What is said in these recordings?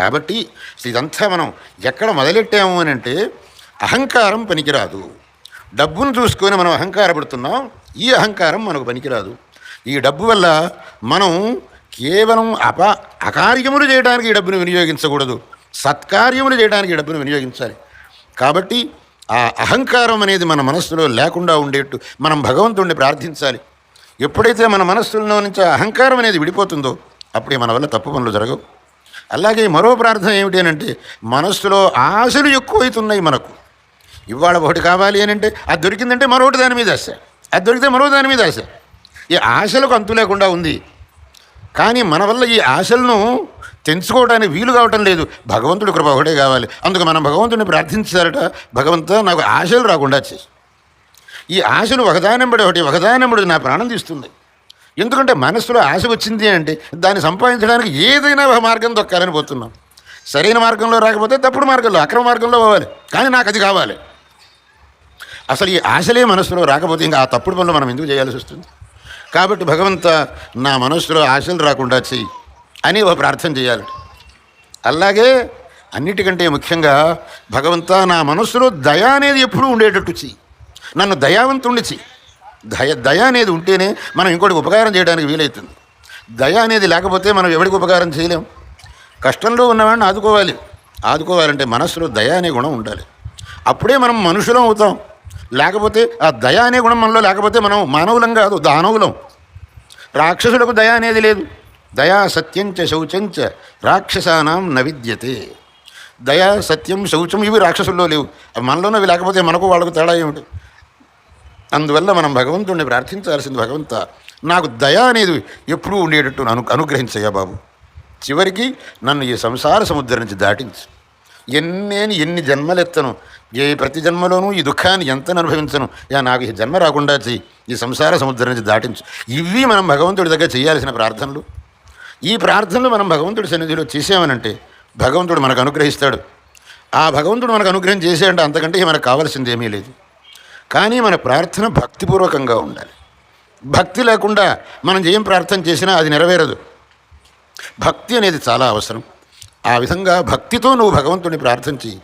కాబట్టి ఇదంతా మనం ఎక్కడ మొదలెట్టాము అని అంటే అహంకారం పనికిరాదు. డబ్బును చూసుకొని మనం అహంకారపడుతున్నాం. ఈ అహంకారం మనకు పనికిరాదు. ఈ డబ్బు వల్ల మనం కేవలం అకార్యములు చేయడానికి ఈ డబ్బును వినియోగించకూడదు, సత్కార్యములు చేయడానికి ఈ డబ్బును వినియోగించాలి. కాబట్టి ఆ అహంకారం అనేది మన మనస్సులో లేకుండా ఉండేట్టు మనం భగవంతుడిని ప్రార్థించాలి. ఎప్పుడైతే మన మనస్సులో నుంచి అహంకారం అనేది విడిపోతుందో అప్పుడే మన వల్ల తప్పు పనులు జరగవు. అలాగే మరో ప్రార్థన ఏమిటి అని అంటే, మనస్సులో ఆశలు ఎక్కువైతున్నాయి మనకు. ఇవాళ ఒకటి కావాలి అని అంటే అది దొరికిందంటే మరొకటి దాని మీద ఆశ, అది దొరికితే మరో దాని మీద ఆశ. ఈ ఆశలకు అంతు లేకుండా ఉంది. కానీ మన వల్ల ఈ ఆశలను తెంచుకోవడానికి వీలు కావటం లేదు. భగవంతుడి కృప ఒకటే కావాలి. అందుకు మనం భగవంతుడిని ప్రార్థించారట, భగవంతుడా నాకు ఆశలు రాకుండా చేయి. ఈ ఆశలు ఒకదానెంబడి ఒకదానెంబడి నా ప్రాణం తీస్తుంది. ఎందుకంటే మనస్సులో ఆశ వచ్చింది అంటే దాన్ని సంపాదించడానికి ఏదైనా ఒక మార్గం దొక్కాలని పోతున్నాం. సరైన మార్గంలో రాకపోతే తప్పుడు మార్గంలో, అక్రమ మార్గంలో పోవాలి. కానీ నాకు అది కావాలి. అసలు ఈ ఆశలే మనస్సులో రాకపోతే ఇంకా ఆ తప్పుడు పనులు మనం ఎందుకు చేయాల్సి వస్తుంది? కాబట్టి భగవంత నా మనస్సులో ఆశలు రాకుండా చెయ్యి అని ఒక ప్రార్థన చేయాలి. అలాగే అన్నిటికంటే ముఖ్యంగా భగవంత నా మనస్సులో దయ అనేది ఎప్పుడూ ఉండేటట్టు చెయ్యి, నన్ను దయావంతుణ్ణి చెయ్యి. దయ అనేది ఉంటేనే మనం ఇంకోటికి ఉపకారం చేయడానికి వీలవుతుంది. దయ అనేది లేకపోతే మనం ఎవరికి ఉపకారం చేయలేం. కష్టంలో ఉన్నవాడిని ఆదుకోవాలంటే మనస్సులో దయ అనే గుణం ఉండాలి. అప్పుడే మనం మనుషులం అవుతాం. లేకపోతే ఆ దయ అనే గుణం మనలో లేకపోతే మనం మానవులం కాదు, దానవులం. రాక్షసులకు దయ అనేది లేదు. దయా సత్యంచ శౌచంచ రాక్షసానాం న విద్యతే. దయా సత్యం శౌచం ఇవి రాక్షసుల్లో లేవు. అవి మనలోనవి లేకపోతే మనకు వాళ్ళకు తేడా ఏమిటి? అందువల్ల మనం భగవంతుడిని ప్రార్థించాల్సింది, భగవంత నాకు దయ అనేది ఎప్పుడూ ఉండేటట్టు అనుగ్రహించయ్యా బాబు. చివరికి నన్ను ఈ సంసార సముద్రం నుంచి దాటించు. ఎన్ని జన్మలెత్తను, ప్రతి జన్మలోనూ ఈ దుఃఖాన్ని ఎంత అనుభవించను, నాకు ఈ జన్మ రాకుండా చెయ్యి, ఈ సంసార సముద్రం నుంచి దాటించు. ఇవి మనం భగవంతుడి దగ్గర చేయాల్సిన ప్రార్థనలు. ఈ ప్రార్థనలు మనం భగవంతుడి సన్నిధిలో చేసామనంటే భగవంతుడు మనకు అనుగ్రహిస్తాడు. ఆ భగవంతుడు మనకు అనుగ్రహం చేసేయంటే అంతకంటే మనకు కావాల్సింది ఏమీ లేదు. కానీ మన ప్రార్థన భక్తిపూర్వకంగా ఉండాలి. భక్తి లేకుండా మనం ఏం ప్రార్థన చేసినా అది నెరవేరదు. భక్తి అనేది చాలా అవసరం. ఆ విధంగా భక్తితో నువ్వు భగవంతుని ప్రార్థన చెయ్యి,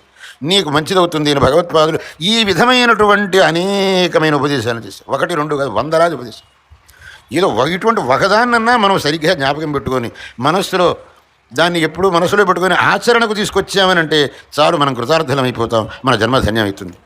నీకు మంచిదవుతుంది అని భగవత్పాదులు ఈ విధమైనటువంటి అనేకమైన ఉపదేశాలు చేశారు. 1, 2 కాదు, 100 ఉపదేశం. ఏదో ఇటువంటి ఒకదాన్నన్నా మనం సరిగ్గా జ్ఞాపకం పెట్టుకొని మనస్సులో దాన్ని ఎప్పుడూ మనసులో పెట్టుకొని ఆచరణకు తీసుకొచ్చామనంటే చాలు, మనం కృతార్థులం అయిపోతాం, మన జన్మ ధన్యం అవుతుంది.